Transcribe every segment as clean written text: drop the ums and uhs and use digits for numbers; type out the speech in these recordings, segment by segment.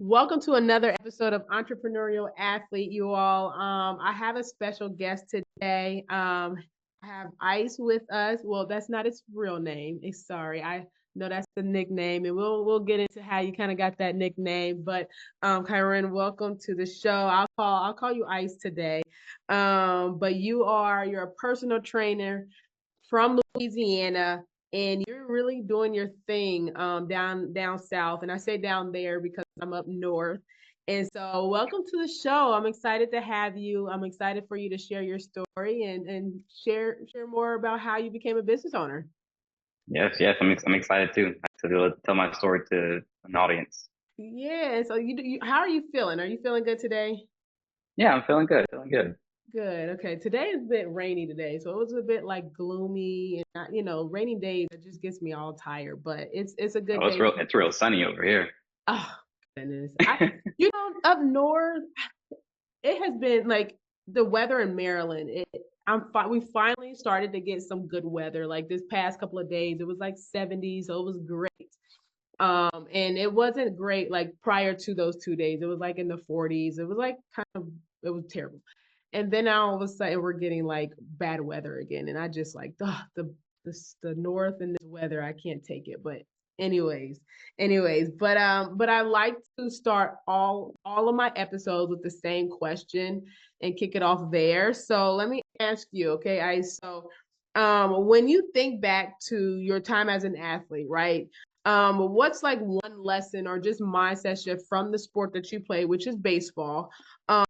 Welcome to another episode of Entrepreneurial Athlete, you all. I have a special guest today. I have Ice with us. Well, that's not its real name. Sorry, I know that's the nickname, and we'll get into how you kind of got that nickname. But Kyrin, welcome to the show. I'll call you Ice today. But you're a personal trainer from Louisiana, and you're really doing your thing down south. And I say down there because I'm up north. And so, welcome to the show. I'm excited to have you. I'm excited for you to share your story and share more about how you became a business owner. Yes, I'm excited too to be able to tell my story to an audience. Yeah. So, how are you feeling? Are you feeling good today? Yeah, I'm feeling good. Good. Okay. Today is a bit rainy today, so it was a bit like gloomy, and rainy days it just gets me all tired. But it's a good Oh, day. it's real sunny over here. Oh goodness. Up north, it has been like the weather in Maryland. We finally started to get some good weather. Like this past couple of days, it was like 70, so it was great. And it wasn't great like prior to those 2 days. It was like in the 40s. It was like it was terrible. And then now all of a sudden we're getting like bad weather again. And I just like the north and this weather, I can't take it. But anyways, but I like to start all of my episodes with the same question and kick it off there. So let me ask you, okay, when you think back to your time as an athlete, right? What's like one lesson or just mindset shift from the sport that you play, which is baseball,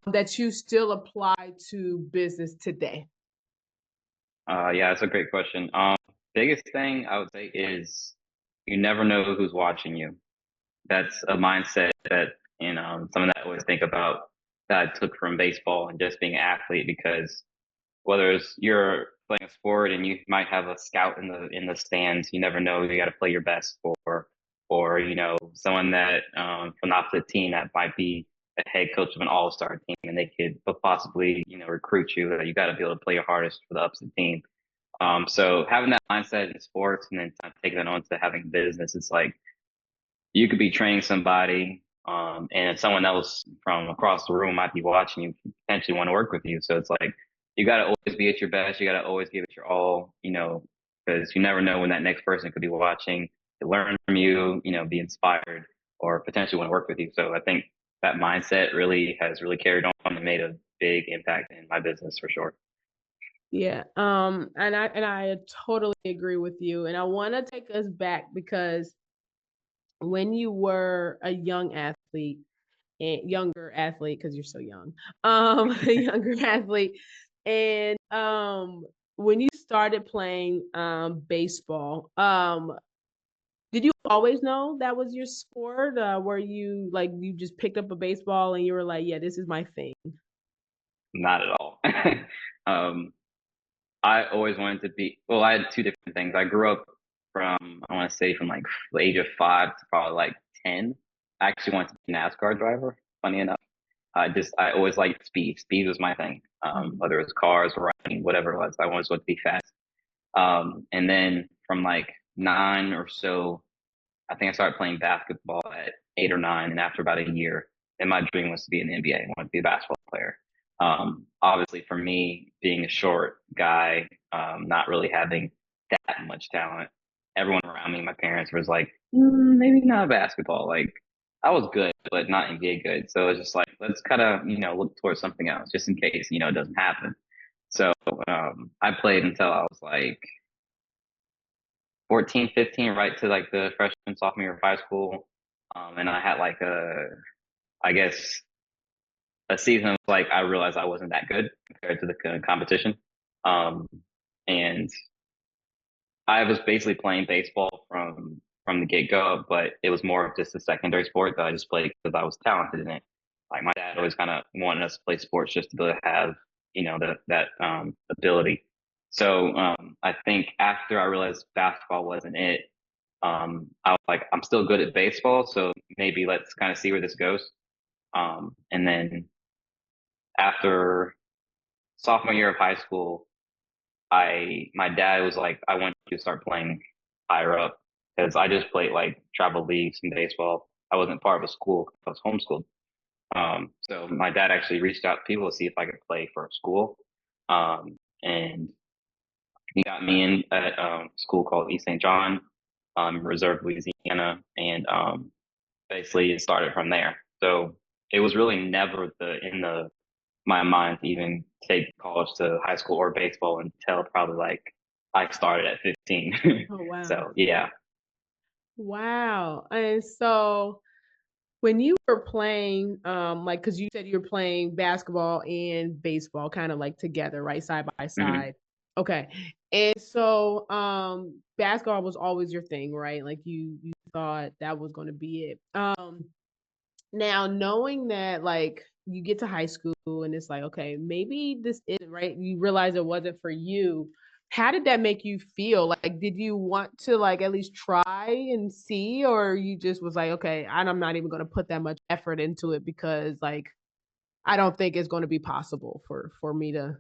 that you still apply to business today? Yeah, that's a great question. Biggest thing I would say is you never know who's watching you. That's a mindset that something that I always think about that I took from baseball and just being an athlete because whether it's you're playing a sport and you might have a scout in the stands, you never know. You got to play your best for, or someone that from the opposite team that might be a head coach of an all-star team, and they could possibly recruit you. That you got to be able to play your hardest for the opposite team. So having that mindset in sports and then kind of taking that on to having business, it's like you could be training somebody, and someone else from across the room might be watching you, potentially want to work with you. So it's like you got to always be at your best. You got to always give it your all, because you never know when that next person could be watching to learn from you, be inspired or potentially want to work with you. So I think that mindset really has really carried on and made a big impact in my business for sure. Yeah. And I totally agree with you. And I want to take us back because when you were a young athlete and younger athlete, because you're so young, a younger athlete, and when you started playing baseball, did you always know that was your sport? Were you like you just picked up a baseball and you were like, yeah, this is my thing? Not at all. um, I always wanted to be, well, I had two different things. I grew up I want to say from like the age of 5 to probably like 10. I actually wanted to be a NASCAR driver, funny enough. I always liked speed. Speed was my thing. Whether it was cars, riding, whatever it was, I always wanted to be fast. And then from like 9 or so, I think I started playing basketball at 8 or 9. And after about a year, then my dream was to be in the NBA. I wanted to be a basketball player. Obviously, for me, being a short guy, not really having that much talent, everyone around me, my parents was like, maybe not basketball. Like, I was good, but not NBA good. So it's just like, let's kind of, look towards something else just in case, it doesn't happen. So I played until I was like 14, 15, right to like the freshman, sophomore year of high school. And I had like I guess, a season was like I realized I wasn't that good compared to the competition. Um, and I was basically playing baseball from the get go, but it was more of just a secondary sport that I just played because I was talented in it. Like my dad always kind of wanted us to play sports just to be able to have that ability. So I think after I realized basketball wasn't it, I was like, I'm still good at baseball, so maybe let's kind of see where this goes. And then after sophomore year of high school, my dad was like, I want you to start playing higher up because I just played like travel leagues in baseball. I wasn't part of a school. I was homeschooled. So my dad actually reached out to people to see if I could play for a school. And he got me in at school called East St. John, Reserve, Louisiana, and basically it started from there. So it was really never the in the my mind to even take college to high school or baseball until probably like I started at 15. Oh, wow. So yeah. Wow. And so when you were playing, like, because you said you were playing basketball and baseball kind of like together, right? Side by Mhm. side. Okay. And so basketball was always your thing, right? Like you thought that was going to be it. Now, knowing that, like, you get to high school and it's like, okay, maybe this isn't right. You realize it wasn't for you. How did that make you feel? Like, did you want to like at least try and see, or you just was like, okay, I'm not even going to put that much effort into it because like I don't think it's going to be possible for me to,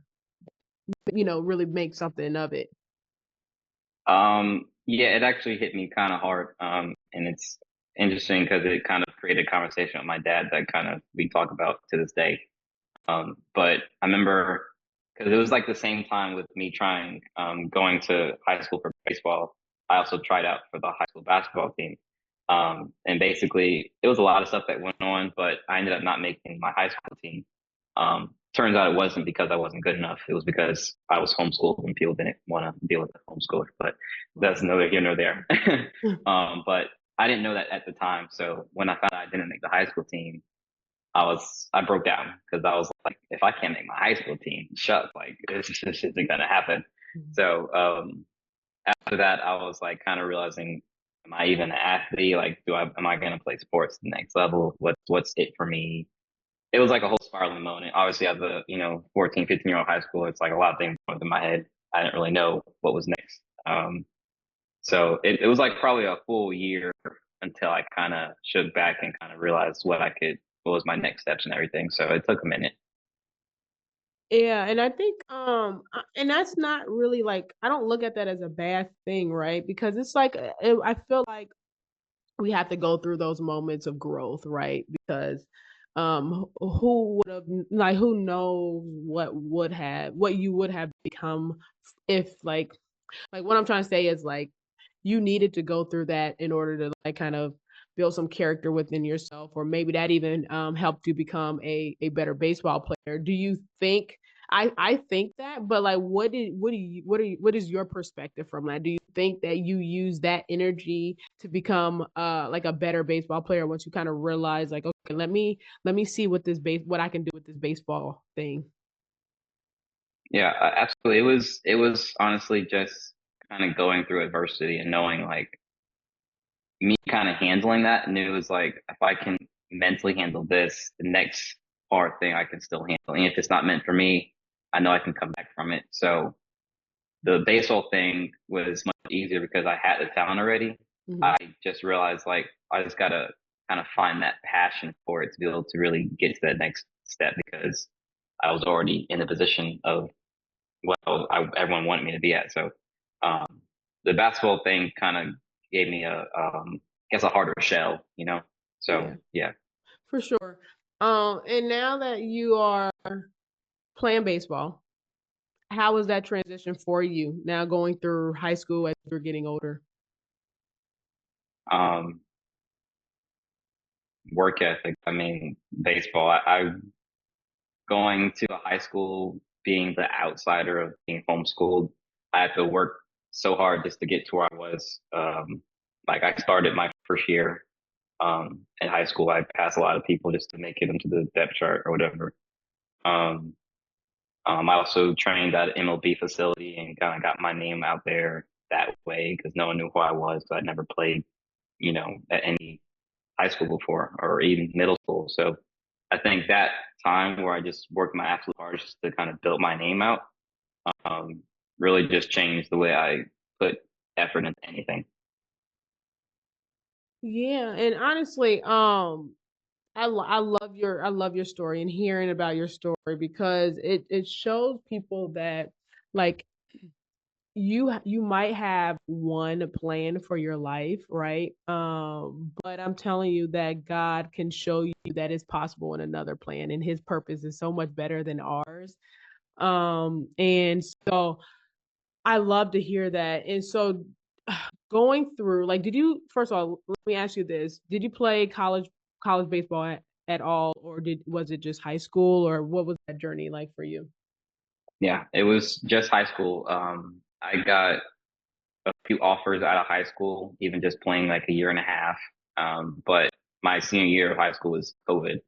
really make something of it. Yeah, it actually hit me kind of hard. And it's interesting because it kind of created a conversation with my dad that kind of we talk about to this day. But I remember because it was like the same time with me trying going to high school for baseball. I also tried out for the high school basketball team. And basically, it was a lot of stuff that went on, but I ended up not making my high school team. Turns out it wasn't because I wasn't good enough. It was because I was homeschooled and people didn't want to deal with the homeschooler. But that's Wow. neither here nor there. But I didn't know that at the time. So when I found out I didn't make the high school team, I broke down because I was like, if I can't make my high school team, shucks, like this just isn't gonna happen. So after that, I was like kind of realizing, am I even an athlete? Like, am I gonna play sports the next level? What's it for me? It was like a whole spiraling moment. Obviously, as a 14, 15-year-old high school, it's like a lot of things going through my head. I didn't really know what was next. So it was like probably a full year until I kind of shook back and kind of realized what was my next steps and everything. So it took a minute. Yeah, and I think and that's not really like I don't look at that as a bad thing, right? Because it's like I feel like we have to go through those moments of growth, right? Because who would have like who knows what you would have become if like what I'm trying to say is like you needed to go through that in order to like kind of build some character within yourself, or maybe that even helped you become a better baseball player. Do you think I think that, but like what is your perspective from that? Do you think that you use that energy to become like a better baseball player once you kind of realize like, okay, let me see what I can do with this baseball thing? Yeah, absolutely. It was honestly just kind of going through adversity and knowing like me kind of handling that, and it was like if I can mentally handle this, the next hard thing I can still handle. And if it's not meant for me, I know I can come back from it. So the baseball thing was much easier because I had the talent already. Mhm. I just realized like I just gotta kind of find that passion for it to be able to really get to that next step because I was already in a position of everyone wanted me to be at. So um, the basketball thing kind of gave me I guess a harder shell, you know. Yeah, So yeah. for sure. And now that you are playing baseball, how was that transition for you now going through high school as you're getting older? Um, Work ethic. I mean, baseball. I going to a high school, being the outsider of being homeschooled. I had to work so hard just to get to where I was. Like I started my first year in high school. I passed a lot of people just to make it into the depth chart or whatever. Um, I also trained at an MLB facility and kind of got my name out there that way because no one knew who I was. So I'd never played, at any high school before or even middle school. So I think that time where I just worked my absolute hardest to kind of build my name out, um, really just changed the way I put effort into anything. Yeah, and honestly, I love your story and hearing about your story because it shows people that like you might have one plan for your life, right? But I'm telling you that God can show you that it's possible in another plan, and His purpose is so much better than ours. And so I love to hear that. And so going through, like, did you first of all, let me ask you this: did you play college baseball at all, or did was it just high school, or what was that journey like for you? Yeah, it was just high school. I got a few offers out of high school, even just playing like a year and a half. But my senior year of high school was COVID.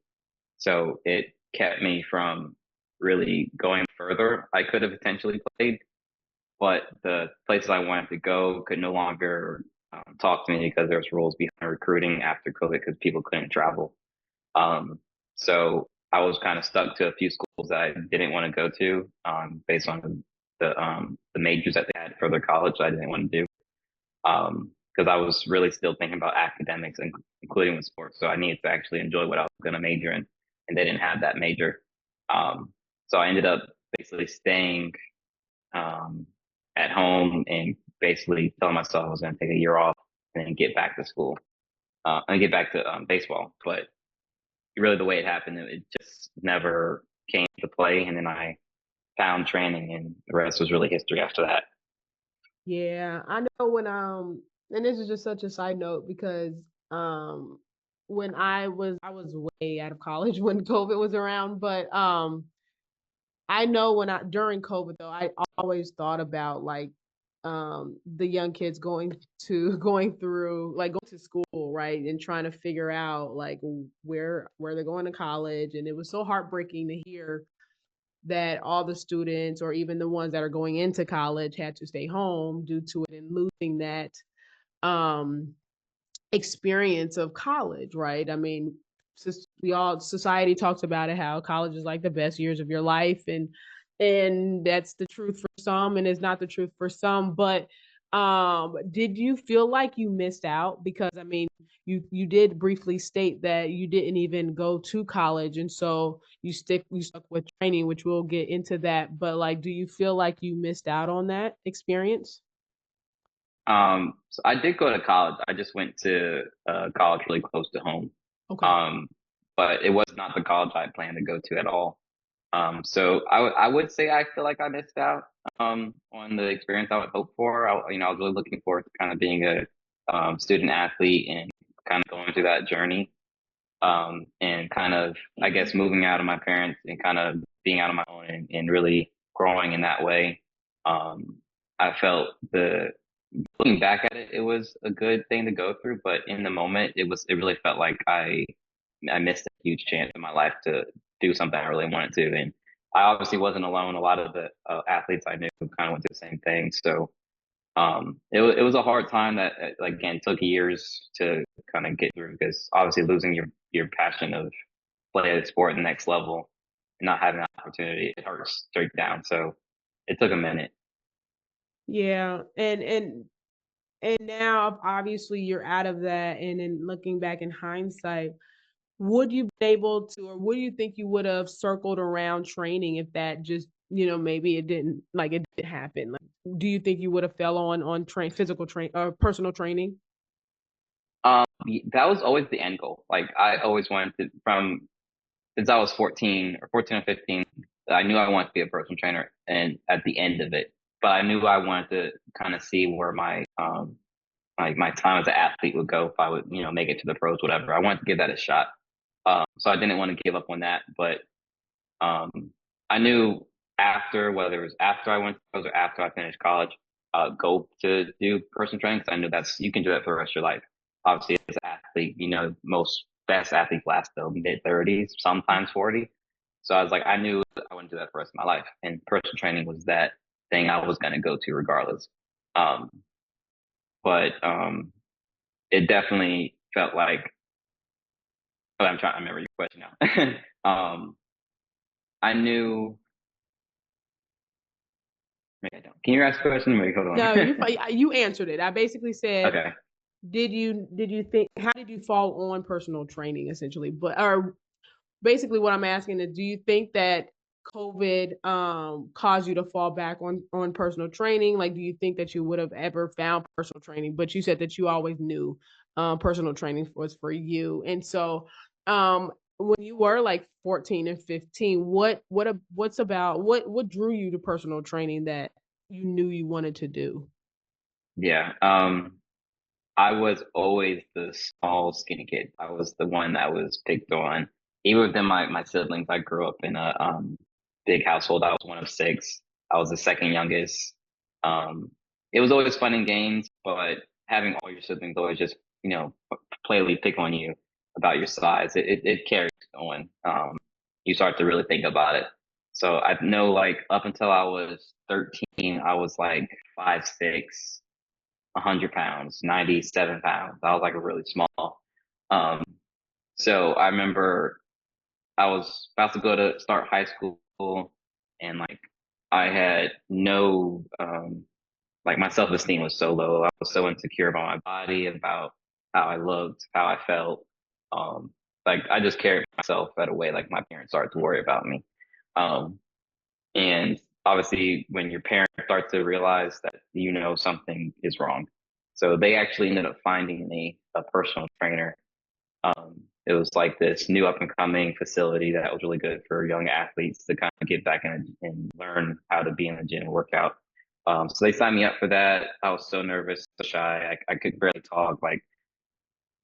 So it kept me from really going further. I could have potentially played, but the places I wanted to go could no longer talk to me because there's rules behind recruiting after COVID because people couldn't travel. Um, so I was kind of stuck to a few schools that I didn't want to go to based on the majors that they had for their college that I didn't want to do because I was really still thinking about academics, including with sports. So I needed to actually enjoy what I was going to major in, and they didn't have that major. Um, so I ended up basically staying um, at home and basically telling myself I was going to take a year off and then get back to school and get back to baseball. But really, the way it happened, it just never came to play. And then I found training, and the rest was really history after that. Yeah, I know and this is just such a side note because um when I was way out of college when COVID was around, but I know when I during COVID though, I always thought about like the young kids going through like going to school, right? And trying to figure out like where they're going to college. And it was so heartbreaking to hear that all the students or even the ones that are going into college had to stay home due to it and losing that um experience of college, right? I mean, we all society talks about it how college is like the best years of your life, and that's the truth for some and it's not the truth for some. But did you feel like you missed out? Because I mean, you did briefly state that you didn't even go to college, and so you stuck with training, which we'll get into that. But like, do you feel like you missed out on that experience? So I did go to college. I just went to college really close to home. Okay. Um, but it was not the college I planned to go to at all. So I would say I feel like I missed out on the experience I would hope for. I was really looking forward to kind of being a student athlete and kind of going through that journey. And kind of, I guess, moving out of my parents and kind of being out on my own and really growing in that way. I felt the looking back at it, it was a good thing to go through, but in the moment, it really felt like I missed a huge chance in my life to do something I really wanted to. And I obviously wasn't alone. A lot of the athletes I knew kind of went through the same thing. So it was a hard time that like again took years to kind of get through because obviously losing your passion of play a sport at the next level and not having that opportunity, it hurts straight down. So it took a minute. Yeah, and now obviously you're out of that, and then looking back in hindsight, would you be able to, or would you think you would have circled around training if that just, maybe it didn't happen? Like, do you think you would have fell on physical train or personal training? That was always the end goal. Like I always wanted to, from since I was 14 or 15, I knew I wanted to be a personal trainer and at the end of it, but I knew I wanted to kind of see where my time as an athlete would go if I would, make it to the pros, whatever. I wanted to give that a shot. So I didn't want to give up on that, but um, I knew after, whether it was after I went to pros or after I finished college, go to do personal training because I knew you can do that for the rest of your life. Obviously, as an athlete, most best athletes last till mid 30s, sometimes 40. So I was like, I knew I wouldn't do that for the rest of my life, and personal training was that thing I was going to go to regardless. Um, but it definitely felt like. Oh, I'm trying. I remember your question now. I knew. Maybe I don't. Can you ask a question? Wait, hold No, on. you answered it. I basically said, Okay. did you think how did you fall on personal training essentially? But or basically what I'm asking is, do you think that COVID caused you to fall back on personal training? Like, do you think that you would have ever found personal training? But you said that you always knew personal training was for you. And so when you were like 14 and 15, what drew you to personal training that you knew you wanted to do? Yeah. I was always the small, skinny kid. I was the one that was picked on. Even within my siblings, I grew up in a big household. I was one of six. I was the second youngest. Um, it was always fun and games, but having all your siblings always just, playfully pick on you about your size, it carries on. You start to really think about it. So I know, like, up until I was 13, I was like 5'6", 100 pounds, 97 pounds. I was like really small. Um, so I remember I was about to go to start high school, and like I had no, like my self-esteem was so low. I was so insecure about my body, about how I looked, how I felt. Um, like I just carried myself that way. Like my parents started to worry about me. Um, and obviously, when your parents start to realize that something is wrong, so they actually ended up finding me a personal trainer. It was like this new up and coming facility that was really good for young athletes to kind of get back in and learn how to be in the gym and work out. So they signed me up for that. I was so nervous, so shy. I could barely talk. Like,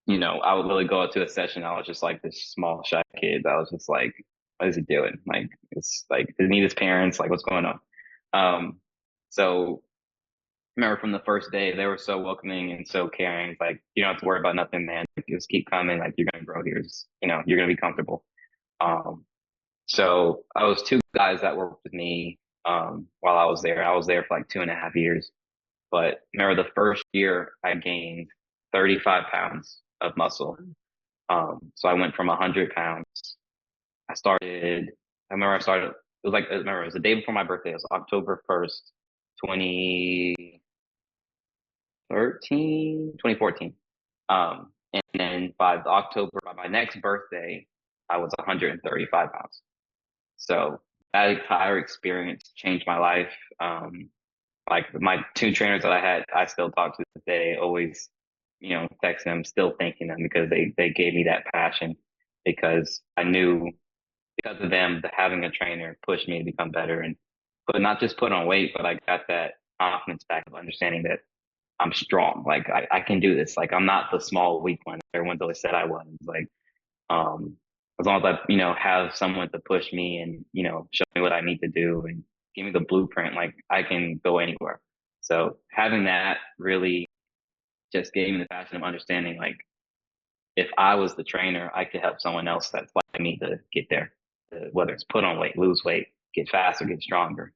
I would really go out to a session. I was just like this small, shy kid. I was just like, what is he doing? Like, it's like, does he need his parents? Like, what's going on? Um, so remember from the first day, they were so welcoming and so caring. It's like, you don't have to worry about nothing, man. Like, just keep coming. Like, you're going to grow here. Just, you're going to be comfortable. Um, so I was two guys that worked with me, while I was there. I was there for like 2.5 years. But remember the first year I gained 35 pounds of muscle. So I went from 100 pounds. I started, I remember I started, it was like, I remember it was the day before my birthday. It was October 1st, 2014. And then by my next birthday, I was 135 pounds. So that entire experience changed my life. Like my two trainers that I had, I still talk to this day, always, text them, still thanking them because they gave me that passion, because I knew because of them, having a trainer pushed me to become better, and not just put on weight, but I got that confidence back of understanding that I'm strong. Like I can do this. Like I'm not the small, weak one everyone's always said I was. Like, um, as long as I, have someone to push me and, show me what I need to do and give me the blueprint, like I can go anywhere. So having that really just gave me the passion of understanding, like, if I was the trainer, I could help someone else that's like me to get there, whether it's put on weight, lose weight, get faster, get stronger.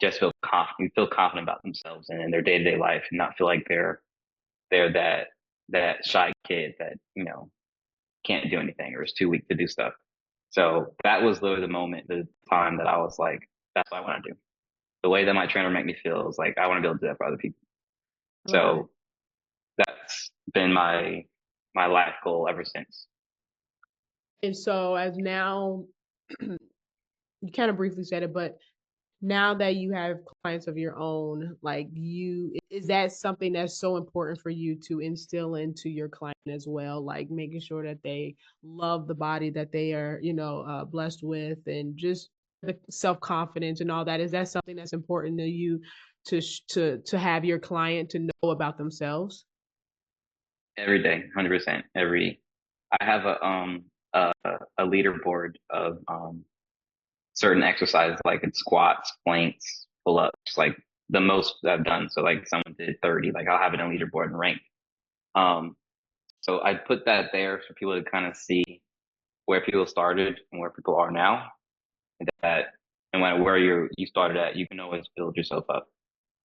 Just feel confident about themselves and in their day to day life, and not feel like they're that shy kid that can't do anything or is too weak to do stuff. So that was literally the time that I was like, that's what I want to do. The way that my trainer made me feel is like I want to be able to do that for other people. Right. So that's been my life goal ever since. And so as now you kind of briefly said it, but now that you have clients of your own, like you, is that something that's so important for you to instill into your client as well? Like making sure that they love the body that they are, blessed with, and just the self confidence and all that. Is that something that's important to you to have your client to know about themselves? Every day, 100%. I have a leaderboard of certain exercises, like it's squats, planks, pull ups, like the most that I've done. So like someone did 30, like I'll have it on leaderboard and rank. Um, so I put that there for people to kind of see where people started and where people are now. And that, and where you started at, you can always build yourself up.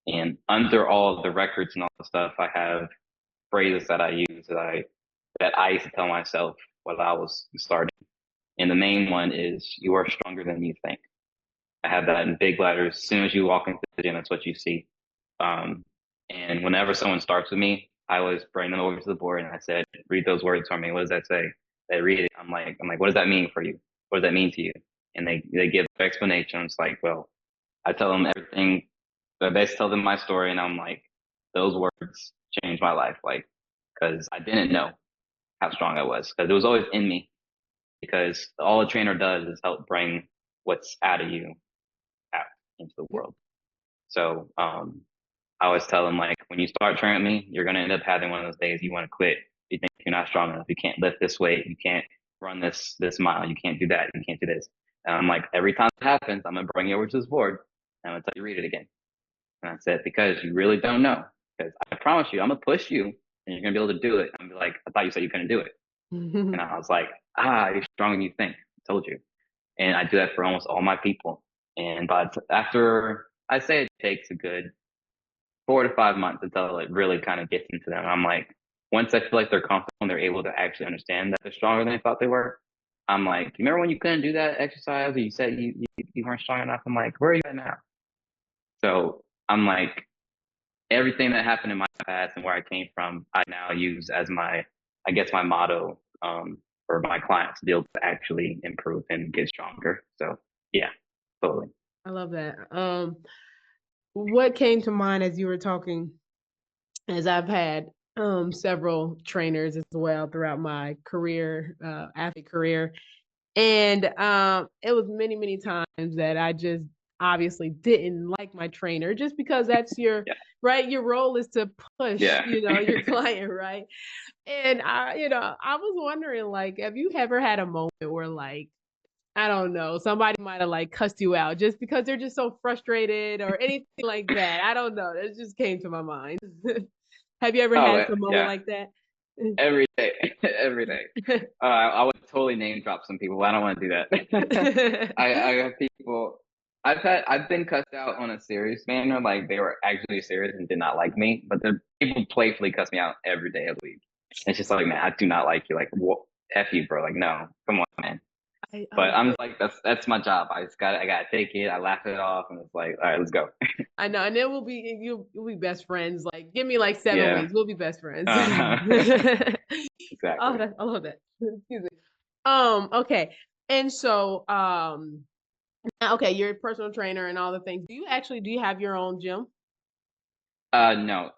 And under all the records and all the stuff, I have phrases that I use that I used to tell myself while I was starting. And the main one is, "You are stronger than you think." I have that in big letters. As soon as you walk into the gym, that's what you see. Um, and whenever someone starts with me, I always bring them over to the board and I said, "Read those words for me. What does that say?" They read it. I'm like, what does that mean for you? What does that mean to you? and they give explanations like, well, I tell them everything. I basically tell them my story, and I'm like, those words changed my life, like, because I didn't know how strong I was, because it was always in me. Because all a trainer does is help bring what's out of you out into the world. So I always tell them, like, when you start training with me, you're gonna end up having one of those days you want to quit. You think you're not strong enough. You can't lift this weight. You can't run this mile. You can't do that. You can't do this. And I'm like, every time it happens, I'm gonna bring you over to this board and I'm gonna tell you read it again. And I said, because you really don't know. Because I promise you, I'm gonna push you and you're gonna be able to do it. I'm gonna be like, I thought you said you couldn't do it. And I was like, you're stronger than you think. I told you. And I do that for almost all my people. And but after I say it takes a good 4 to 5 months until it really kind of gets into them. I'm like, once I feel like they're comfortable and they're able to actually understand that they're stronger than they thought they were, I'm like, you remember when you couldn't do that exercise or you said you weren't strong enough? I'm like, where are you at now? So I'm like, everything that happened in my past and where I came from, I now use as I guess, my motto for my clients to be able to actually improve and get stronger. So yeah, totally. I love that. What came to mind as you were talking, as I've had several trainers as well throughout my career, athlete career. And it was many, many times that I just obviously didn't like my trainer just because that's your Yeah. right. Your role is to push, Yeah. your client, right? And I was wondering, like, have you ever had a moment where, like, I don't know, somebody might have like cussed you out just because they're just so frustrated or anything like that? I don't know. That just came to my mind. Have you ever Oh had some moment yeah. like that? Every day, every day. I would totally name drop some people, but I don't want to do that. I have people. I've been cussed out on a serious manner, like they were actually serious and did not like me. But the people playfully cuss me out every day of the week. It's just like, man, I do not like you. Like, what? F you, bro. Like, no, come on, man. I But love I'm it. just like, that's my job. I gotta take it. I laugh it off, and it's like, all right, let's go. I know, and then you'll be best friends. Like, give me like seven Yeah. weeks, we'll be best friends. Uh, Oh, exactly. I love that. Excuse me. Okay. And so, okay, you're a personal trainer and all the things. Do you have your own gym? No.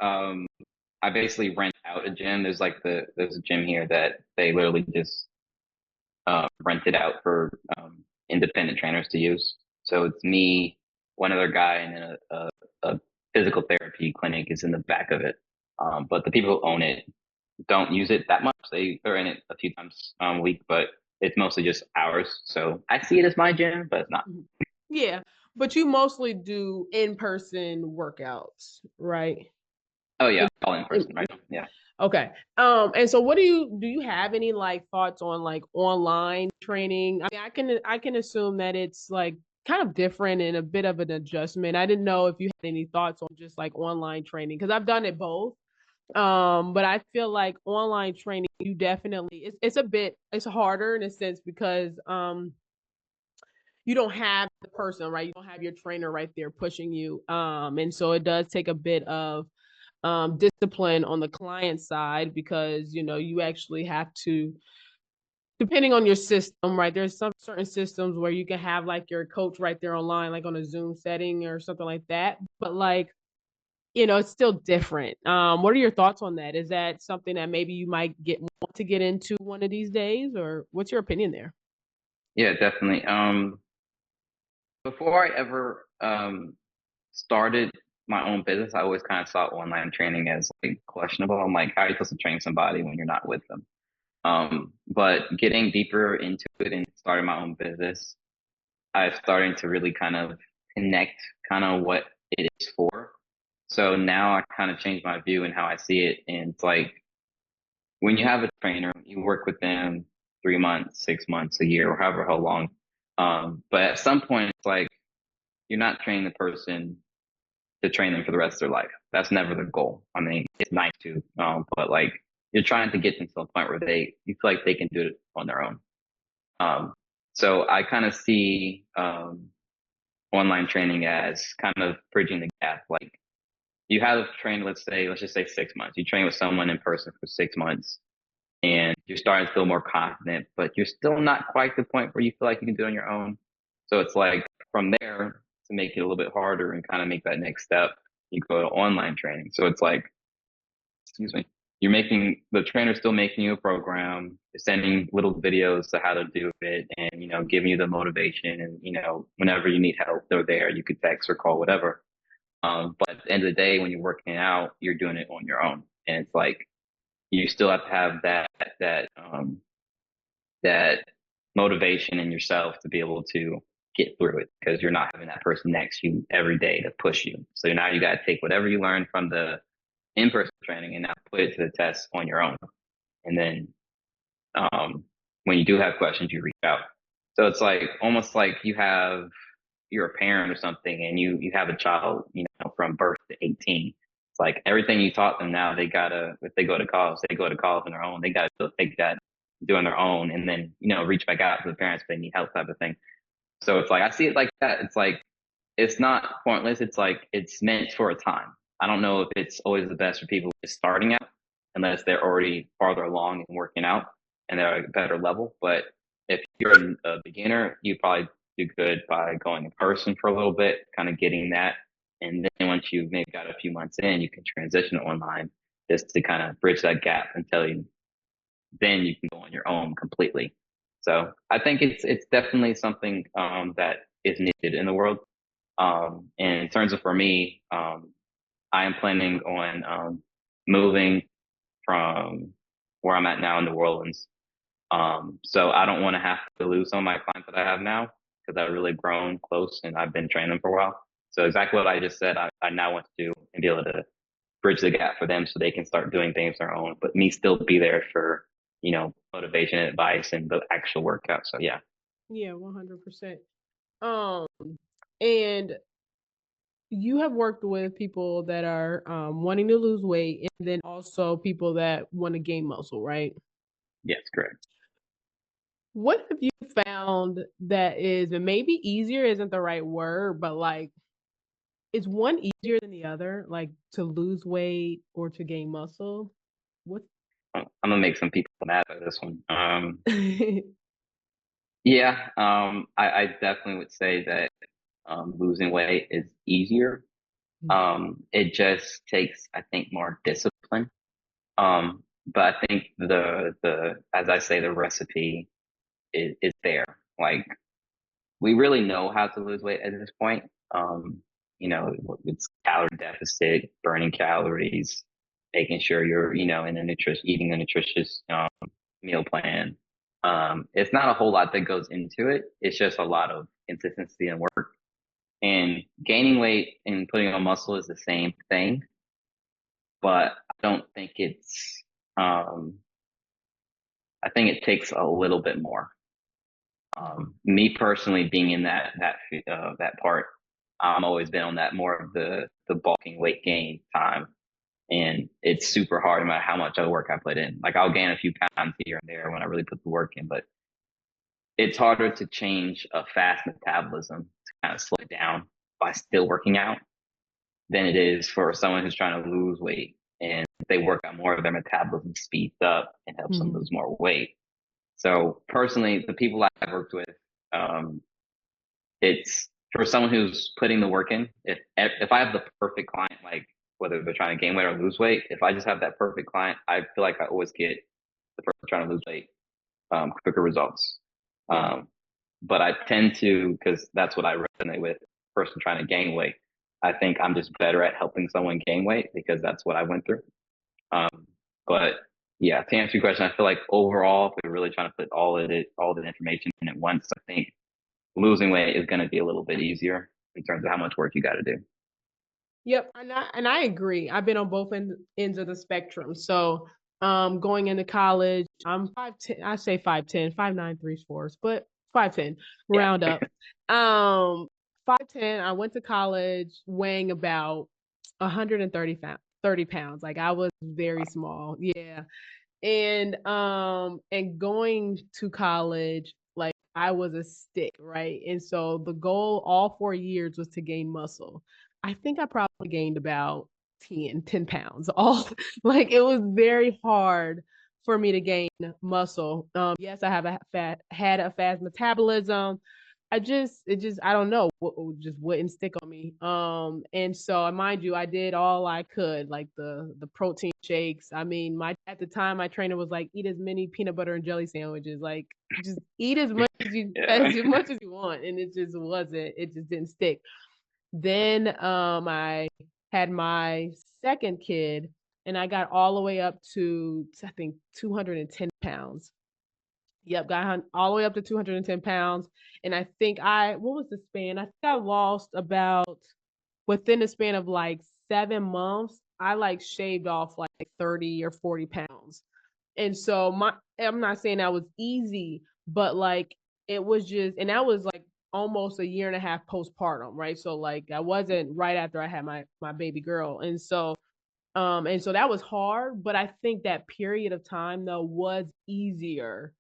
I basically rent out a gym. There's a gym here that they literally just rent it out for independent trainers to use. So it's me, one other guy, and then a physical therapy clinic is in the back of it. But the people who own it don't use it that much. They're in it a few times a week, but it's mostly just ours. So I see it as my gym, but it's not. Mhm. Yeah, but you mostly do in-person workouts, right? Oh yeah, In, all in person right now. Yeah. okay. And so do you have any like thoughts on like online training? I mean, I can assume that it's like kind of different and a bit of an adjustment. I didn't know if you had any thoughts on just like online training because I've done it both. But I feel like online training, you definitely it's harder in a sense because you don't have the person, right? You don't have your trainer right there pushing you. And so it does take a bit of discipline on the client side because you actually have to, depending on your system, right? There's some certain systems where you can have like your coach right there online, like on a Zoom setting or something like that. But like, it's still different. What are your thoughts on that? Is that something that maybe you might want to get into one of these days, or what's your opinion there? Yeah, definitely. Before I ever started my own business, I always kind of saw online training as like questionable. I'm like, how are you supposed to train somebody when you're not with them? But getting deeper into it and starting my own business, I'm starting to really kind of connect kind of what it is for. So now I kind of changed my view and how I see it. And it's like when you have a trainer, you work with them 3 months, 6 months, a year, or however how long. But at some point, it's like you're not training the person to train them for the rest of their life. That's never the goal. I mean, it's nice to, but like you're trying to get them to a point where you feel like they can do it on their own. Um, so I kind of see online training as kind of bridging the gap. Like you have trained, let's just say 6 months. You train with someone in person for 6 months, and you're starting to feel more confident, but you're still not quite the point where you feel like you can do it on your own. So it's like from there to make it a little bit harder and kind of make that next step, you go to online training. So it's like, excuse me, you're making the trainer's still making you a program, sending little videos to how to do it, and giving you the motivation, and whenever you need help, they're there. You could text or call, whatever. But at the end of the day, when you're working out, you're doing it on your own, and it's like you still have to have that motivation in yourself to be able to get through it, because you're not having that person next to you every day to push you. So now you got to take whatever you learned from the in-person training and now put it to the test on your own. And then when you do have questions, you reach out. So it's like almost like you're a parent or something, and you have a child, from birth to 18. It's like everything you taught them, now they gotta, if they go to college, on their own. They gotta still take that, do on their own, and then reach back out to the parents if they need help, type of thing. So it's like I see it like that. It's like it's not pointless. It's like it's meant for a time. I don't know if it's always the best for people just starting out, unless they're already farther along and working out and they're at a better level. But if you're a beginner, you probably do good by going in person for a little bit, kind of getting that. And then once you've maybe got a few months in, you can transition to online, just to kind of bridge that gap until then you can go on your own completely. So I think it's definitely something that is needed in the world. And in terms of, for me, I am planning on moving from where I'm at now in New Orleans. So I don't want to have to lose some of my clients that I have now, because I've really grown close and I've been training them for a while. So exactly what I just said, I now want to do and be able to bridge the gap for them so they can start doing things on their own, but me still be there for, motivation and advice and the actual workout. So yeah. Yeah, 100%. Um, and you have worked with people that are wanting to lose weight, and then also people that want to gain muscle, right? Yes, correct. What have you found that is, and maybe easier isn't the right word, but like, is one easier than the other, like to lose weight or to gain muscle? What? I'm gonna make some people mad by this one. Yeah, I definitely would say that losing weight is easier. It just takes, I think, more discipline. But I think the as I say, the recipe is there. Like, we really know how to lose weight at this point. It's calorie deficit, burning calories, making sure you're, in a eating a nutritious meal plan. It's not a whole lot that goes into it. It's just a lot of consistency and work. And gaining weight and putting on muscle is the same thing, but um, I think it takes a little bit more. Me personally, being in that part, I'm always been on that more of the bulking weight gain time, and it's super hard no matter how much other work I put in. Like, I'll gain a few pounds here and there when I really put the work in, but it's harder to change a fast metabolism to kind of slow it down by still working out than it is for someone who's trying to lose weight. And if they work out more, their metabolism speeds up and helps them Mhm. lose more weight. So personally, the people I've worked with, um, it's for someone who's putting the work in. If I have the perfect client, like whether they're trying to gain weight or lose weight, if I just have that perfect client, I feel like I always get the person trying to lose weight quicker results. Yeah. Um, but I tend to, because that's what I resonate with, person trying to gain weight. I think I'm just better at helping someone gain weight because that's what I went through. Um, but yeah, to answer your question, I feel like overall, if we're really trying to put all the information in at once, I think losing weight is going to be a little bit easier in terms of how much work you got to do. Yep, and I agree. I've been on both ends of the spectrum. So, going into college, I'm 5'10", I say 5'10", 5'9", 3/4, but 5'10", Yeah. round up. Um, 5'10", I went to college weighing about 130 30 pounds. Like, I was very small. Yeah. And going to college, like, I was a stick, right? And so the goal all 4 years was to gain muscle. I think I probably gained about 10 pounds. All like, it was very hard for me to gain muscle. Yes, I have had a fast metabolism. I don't know, just wouldn't stick on me. And so mind you, I did all I could, like the protein shakes. I mean, my at the time my trainer was like, eat as many peanut butter and jelly sandwiches, like just eat as much as you Yeah. want, and it just wasn't, it just didn't stick. Then I had my second kid, and I got all the way up to I think 210 pounds. Yep, got all the way up to 210 pounds. And I think what was the span? I think I lost about, within the span of like 7 months, I like shaved off like 30 or 40 pounds. And so I'm not saying that was easy, but like it was just, and that was like almost a year and a half postpartum, right? So like I wasn't right after I had my baby girl. And so that was hard, but I think that period of time though was easier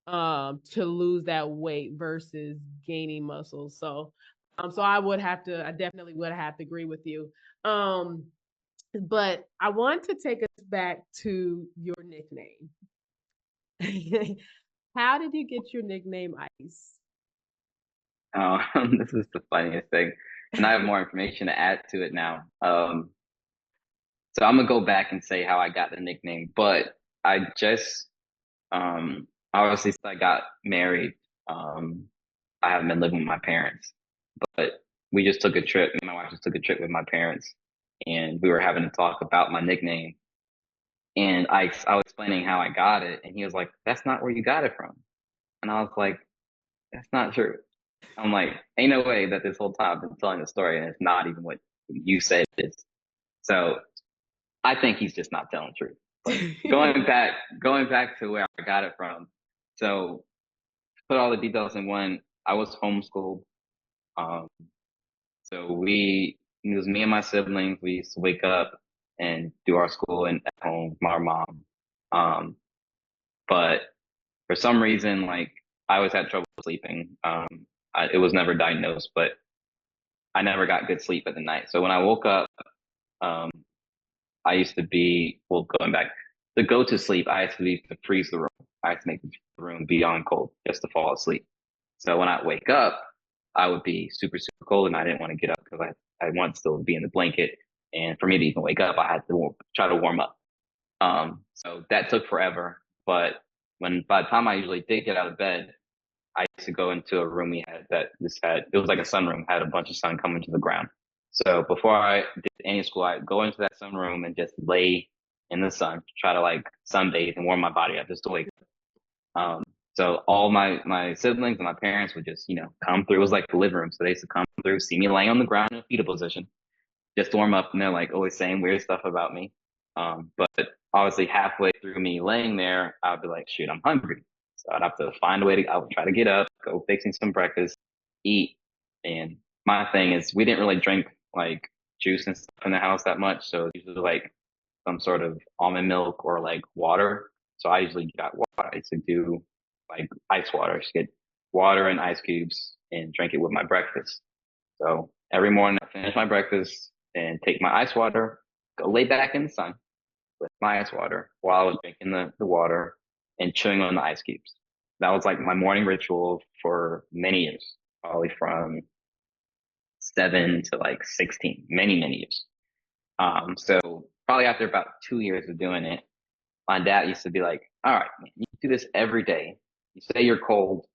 to lose that weight versus gaining muscle. So I definitely would have to agree with you. Um but I want to take us back to your nickname. How did you get your nickname Ice? This is the funniest thing, and I have more information to add to it now. So I'm gonna go back and say how I got the nickname, but I just obviously since I got married, um, I haven't been living with my parents, but we just took a trip. Me and my wife just took a trip with my parents, and we were having to talk about my nickname. And I was explaining how I got it, and he was like, "That's not where you got it from." And I was like, "That's not true." I'm like, "Ain't no way that this whole time I've been telling the story, and it's not even what you said it is." So I think he's just not telling the truth. But going back to where I got it from. So put all the details in one. I was homeschooled. Um, so it was me and my siblings. We used to wake up and do our school and at home with our mom. Um, but for some reason, like I always had trouble sleeping. It was never diagnosed, but I never got good sleep at the night. So when I woke up, um, I used to be, well, going back, to go to sleep, I used to be to freeze the room. I had to make the room beyond cold just to fall asleep. So when I wake up, I would be super, super cold and I didn't want to get up because I wanted to still be in the blanket. And for me to even wake up, I had to try to warm up. So that took forever. But by the time I usually did get out of bed, I used to go into a room we had that just had, it was like a sunroom, had a bunch of sun coming to the ground. So before I did any school, I'd go into that sunroom and just lay in the sun, try to like sunbathe and warm my body up just to wake up. So all my siblings and my parents would just, come through. It was like the living room. So they used to come through, see me laying on the ground in a fetal position, just to warm up. And they're like always saying weird stuff about me. But obviously halfway through me laying there, I'd be like, shoot, I'm hungry. So I'd have to find a way I would try to get up, go fixing some breakfast, eat. And my thing is we didn't really drink like juice and stuff in the house that much. So it's usually like some sort of almond milk or like water. So I usually got water. I used to do like ice water. I just get water and ice cubes and drink it with my breakfast. So every morning I finish my breakfast and take my ice water, go lay back in the sun with my ice water while I was drinking the water and chewing on the ice cubes. That was like my morning ritual for many years, probably from 7 to like 16, many, many years. So probably after about 2 years of doing it, my dad used to be like, all right, man, you do this every day. You say you're cold,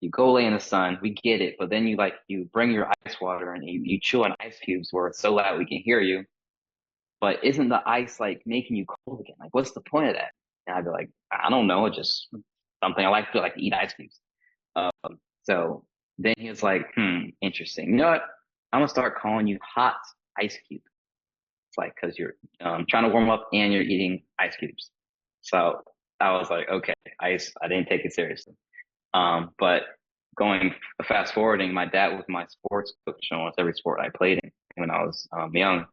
you go lay in the sun, we get it, but then you bring your ice water and you chew on ice cubes where it's so loud we can hear you. But isn't the ice like making you cold again? Like, what's the point of that? And I'd be like, I don't know, it's just something I like to do, like to eat ice cubes. So then he was like, interesting. You know what? I'm gonna start calling you hot ice cube. It's like because you're trying to warm up and you're eating ice cubes. So I was like, okay, ice. I didn't take it seriously. But going fast forwarding, my dad was my sports coach on almost every sport I played in when I was young.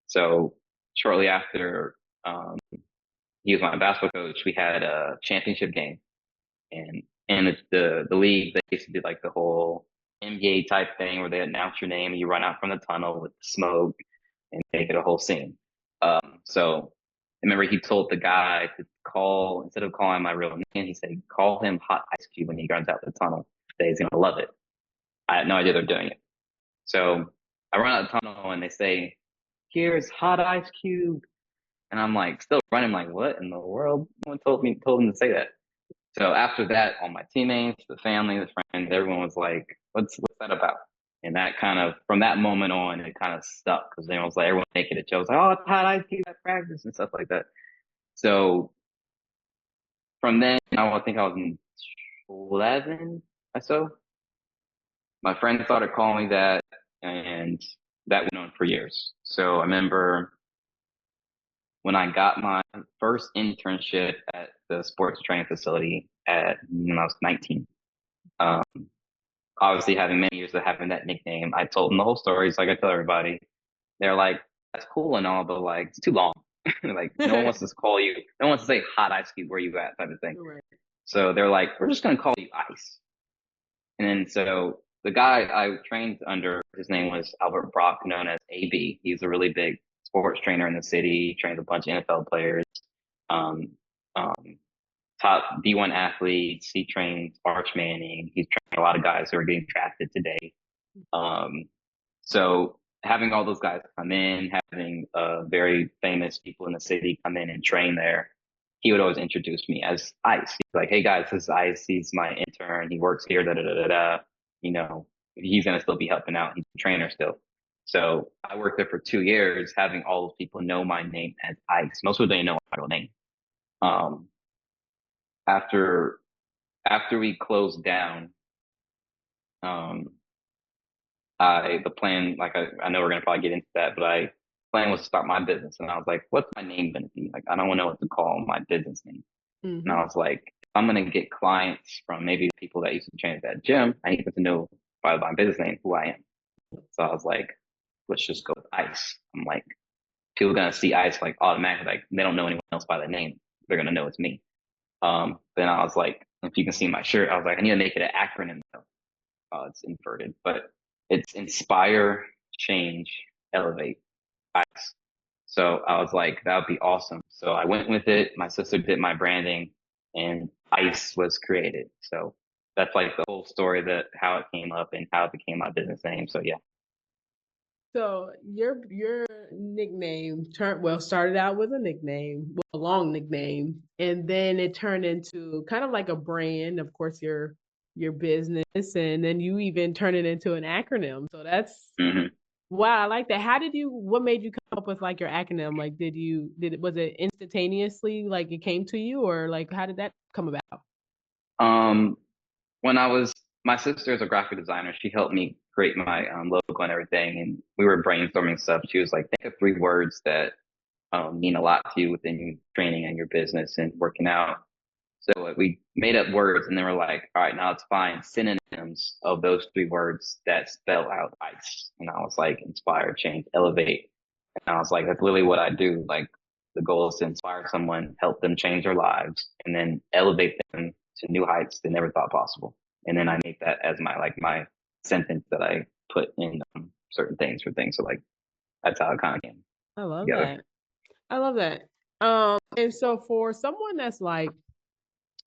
So shortly after he was my basketball coach, we had a championship game, and the league they used to do like the whole NBA type thing where they announce your name and you run out from the tunnel with smoke and make it a whole scene. So I remember he told the guy to call, instead of calling my real name, he said, call him Hot Ice Cube when he runs out the tunnel. That he's gonna love it. I had no idea they're doing it. So I run out the tunnel and they say, "Here's hot ice cube," and I'm like still running, like what in the world? No one told them to say that. So after that, all my teammates, the family, the friends, everyone was like, "What's that about?" And that kind of from that moment on, it kind of stuck because then it was like everyone making it. Joe was like, "Oh, it's hot ice cube at practice" and stuff like that. So from then, I think I was in 11 or so. My friend started calling me that, and that went on for years. So I remember when I got my first internship at the sports training facility at when I was 19. Um, Obviously, having many years of having that nickname, I told them the whole story, so like I tell everybody. They're like, "That's cool and all, but like it's too long." Like no one wants to call you, no one wants to say "hot ice cube," where you at, type of thing. Right. So they're like, "We're just gonna call you Ice." And then so the guy I trained under, his name was Albert Brock, known as AB. He's a really big sports trainer in the city. He trains a bunch of NFL players, um, um, top D1 athletes. He trains Arch Manning. He's trained a lot of guys who are getting drafted today. Um, so having all those guys come in, having very famous people in the city come in and train there, he would always introduce me as Ice. He's like, "Hey guys, this is Ice. He's my intern. He works here. Da da da da da. You know, he's gonna still be helping out. He's a trainer still." So I worked there for 2 years, having all those people know my name as Ice. Most people didn't know my real name. Um, after after we closed down, um, the plan, like I know we're gonna probably get into that, but plan was to start my business, and I was like, what's my name gonna be? Like, I don't know what to call my business name. And I Mm-hmm. was like, if I'm gonna get clients from maybe the people that used to train at that gym, I need them to know by my business name who I am. So I was like, let's just go with Ice. I'm like, people are gonna see Ice like automatically, like they don't know anyone else by the name. They're gonna know it's me. Then I was like, if you can see my shirt, I was like, I need to make it an acronym though. It's inverted, but it's inspire, change, elevate, Ice. So I was like, that would be awesome. So I went with it. My sister did my branding and Ice was created. So that's like the whole story that how it came up and how it became my business name. So yeah. So your nickname started out with a nickname, well, a long nickname, and then it turned into kind of like a brand, of course, your business, and then you even turn it into an acronym. So that's hmm wow, I like that. What made you come up with like your acronym? Like was it instantaneously like it came to you, or like how did that come about? Um, when I was, my sister is a graphic designer. She helped me create my logo and everything. And we were brainstorming stuff. She was like, think of 3 words that mean a lot to you within your training and your business and working out. So we made up words and they were like, all right, now let's find synonyms of those 3 words that spell out Ice. And I was like, inspire, change, elevate. And I was like, that's literally what I do. Like the goal is to inspire someone, help them change their lives, and then elevate them to new heights they never thought possible. And then I make that as my sentence that I put in certain things for things. So like that's how it kind of came I love together. that. I love that. And so for someone that's like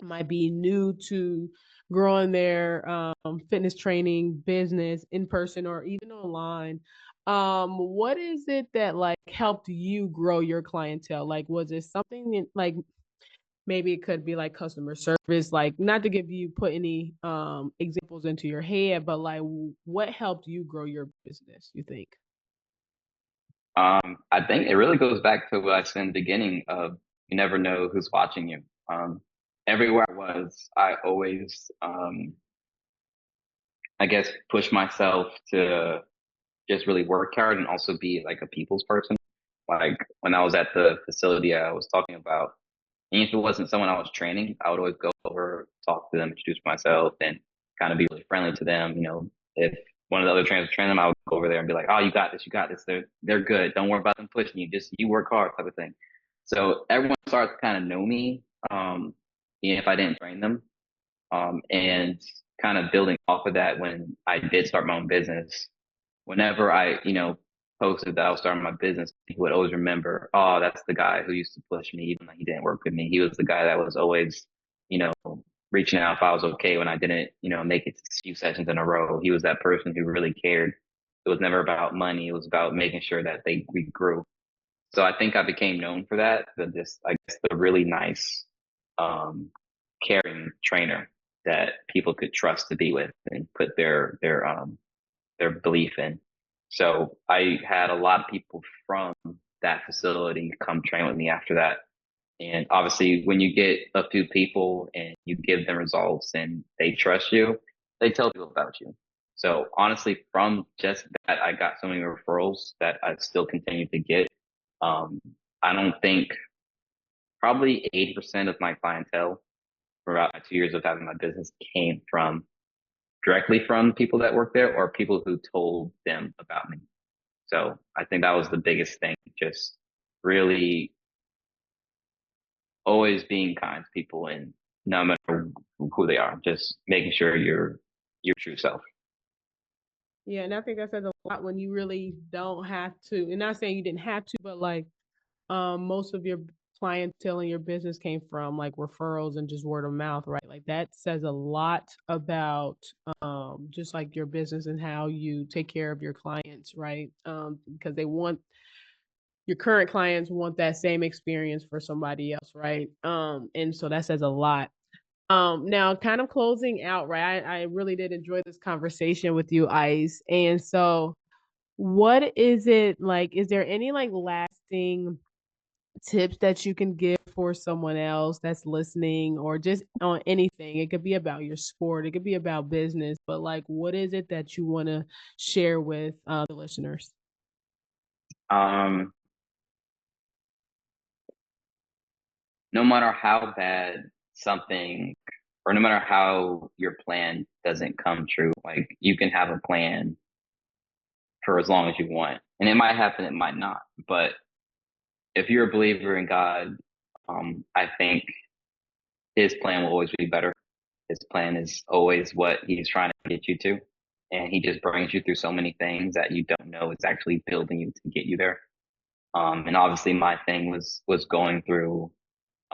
might be new to growing their fitness training business in person or even online, what is it that like helped you grow your clientele? Like, was it something like maybe it could be like customer service, like not to give you put any examples into your head, but like what helped you grow your business, you think? I think it really goes back to what I said in the beginning of you never know who's watching you. Everywhere I was, I always, I guess, push myself to just really work hard and also be like a people's person. Like when I was at the facility I was talking about, and if it wasn't someone I was training, I would always go over, talk to them, introduce myself, and kind of be really friendly to them. If one of the other trainers trained them, I would go over there and be like, "Oh, you got this, you got this. They're good. Don't worry about them pushing you. Just you work hard," type of thing. So everyone starts to kind of know me, even if I didn't train them, and kind of building off of that. When I did start my own business, whenever I, posted that I was starting my business, people would always remember, oh, that's the guy who used to push me, even though he didn't work with me. He was the guy that was always, you know, reaching out if I was okay when I didn't, make it to a few sessions in a row. He was that person who really cared. It was never about money. It was about making sure that we grew. So I think I became known for that. I guess, the really nice, um, caring trainer that people could trust to be with and put their belief in. So I had a lot of people from that facility come train with me after that. And obviously, when you get a few people and you give them results and they trust you, they tell people about you. So honestly, from just that, I got so many referrals that I still continue to get. Um, I don't think probably 80% of my clientele for about my 2 years of having my business came from directly from people that work there or people who told them about me. So I think that was the biggest thing, just really always being kind to people and no matter who they are, just making sure you're your true self. Yeah, and I think that says a lot when you really don't have to. And not saying you didn't have to, but like most of your clientele in your business came from like referrals and just word of mouth, right? Like that says a lot about just like your business and how you take care of your clients, right? Because they want your current clients want that same experience for somebody else, right? And so that says a lot. Now kind of closing out, right? I really did enjoy this conversation with you, Ice. And so what is it like? Is there any like lasting tips that you can give for someone else that's listening or just on anything? It could be about your sport, it could be about business, but like what is it that you want to share with the listeners? Um, no matter how bad something or no matter how your plan doesn't come true, like you can have a plan for as long as you want. And it might happen, it might not. But if you're a believer in God, I think his plan will always be better. His plan is always what he's trying to get you to. And he just brings you through so many things that you don't know is actually building you to get you there. And obviously my thing was going through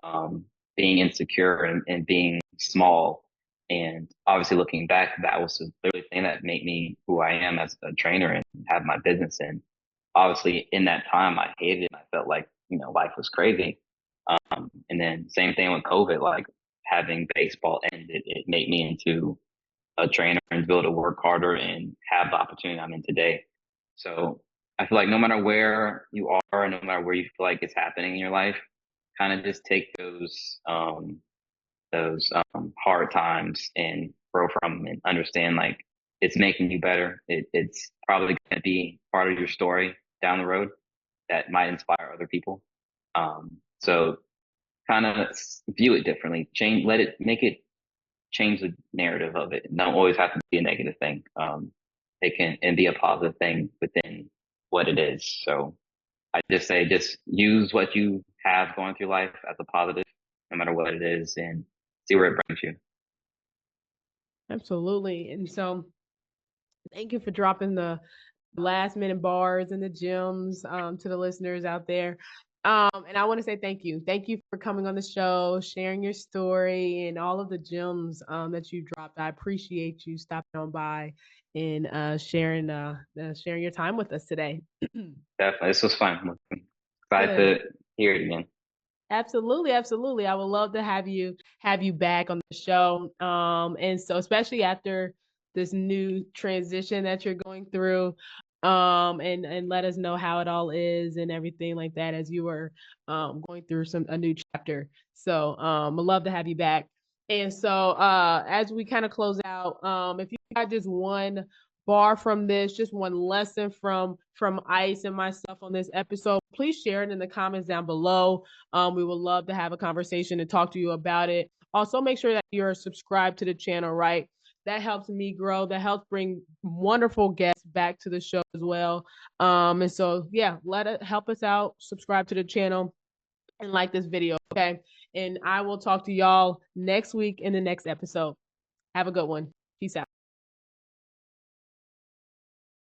um, being insecure and being small. And obviously looking back, that was the really thing that made me who I am as a trainer and have my business. And obviously in that time, I hated it. I felt like, life was crazy. And then same thing with COVID, like having baseball ended, it made me into a trainer and be able to work harder and have the opportunity I'm in today. So I feel like no matter where you are, no matter where you feel like it's happening in your life, kind of just take those hard times and grow from them and understand like it's making you better. It's probably going to be part of your story down the road that might inspire other people. So kind of view it differently, make it change the narrative of it. It don't always have to be a negative thing. It can and be a positive thing within what it is. So I just say just use what you have going through life as a positive, no matter what it is, and see where it brings you. Absolutely. And so thank you for dropping the last minute bars and the gems to the listeners out there. And I want to say thank you. Thank you for coming on the show, sharing your story and all of the gems that you dropped. I appreciate you stopping on by and sharing your time with us today. Definitely, this was fun. Excited Good. to hear it again. Absolutely, absolutely. I would love to have you back on the show. And so especially after this new transition that you're going through, and let us know how it all is and everything like that as you are going through a new chapter. So I'd love to have you back. And so as we kind of close out, if you got just one bar from this, just one lesson from Ice and myself on this episode, please share it in the comments down below. We would love to have a conversation and talk to you about it. Also, make sure that you're subscribed to the channel, right? That helps me grow. That helps bring wonderful guests back to the show as well. And so, yeah, help us out. Subscribe to the channel and like this video, okay? And I will talk to y'all next week in the next episode. Have a good one.